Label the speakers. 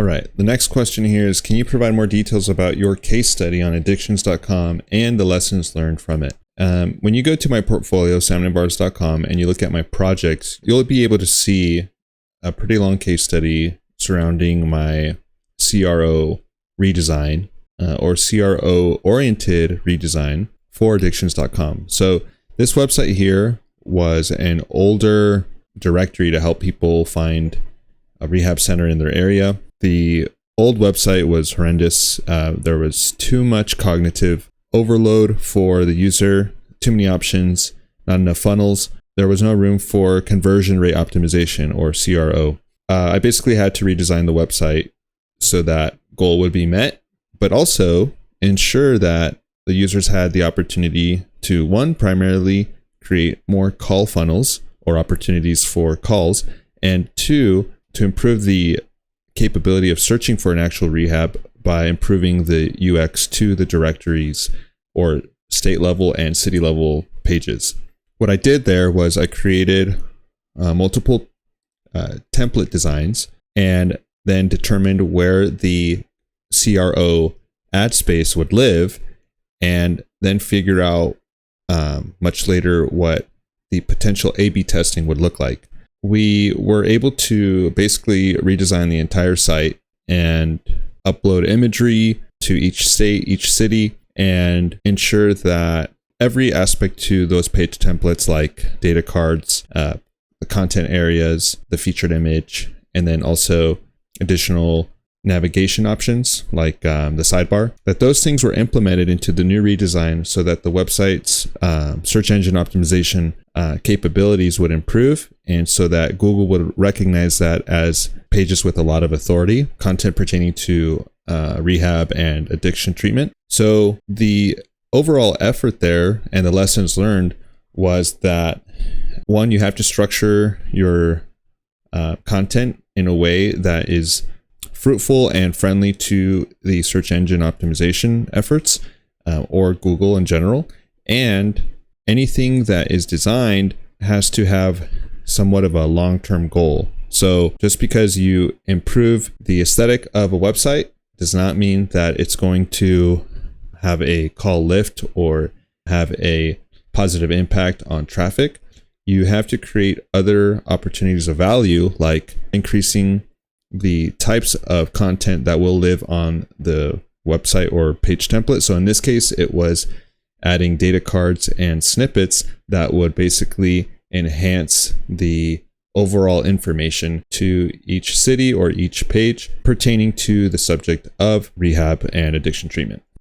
Speaker 1: All right, the next question here is, can you provide more details about your case study on addictions.com and the lessons learned from it? When you go to my portfolio, salmonandbars.com, and you look at my projects, you'll be able to see a pretty long case study surrounding my CRO redesign or CRO-oriented redesign for addictions.com. So this website here was an older directory to help people find a rehab center in their area. The old website was horrendous. There was too much cognitive overload for the user, too many options, not enough funnels. There was no room for conversion rate optimization or CRO. I basically had to redesign the website so that goal would be met, but also ensure that the users had the opportunity to, one, primarily create more call funnels or opportunities for calls, and two, to improve the capability of searching for an actual rehab by improving the UX to the directories or state level and city level pages. What I did there was I created multiple template designs and then determined where the CRO ad space would live, and then figure out much later what the potential A/B testing would look like. We were able to basically redesign the entire site and upload imagery to each state, each city, and ensure that every aspect to those page templates, like data cards, the content areas, the featured image, and then also additional navigation options like the sidebar, that those things were implemented into the new redesign so that the website's search engine optimization capabilities would improve, and so that Google would recognize that as pages with a lot of authority, content pertaining to rehab and addiction treatment. So the overall effort there and the lessons learned was that, one, you have to structure your content in a way that is fruitful and friendly to the search engine optimization efforts or Google in general. And anything that is designed has to have somewhat of a long-term goal. So just because you improve the aesthetic of a website does not mean that it's going to have a call lift or have a positive impact on traffic. You have to create other opportunities of value, like increasing the types of content that will live on the website or page template. So in this case, it was adding data cards and snippets that would basically enhance the overall information to each city or each page pertaining to the subject of rehab and addiction treatment.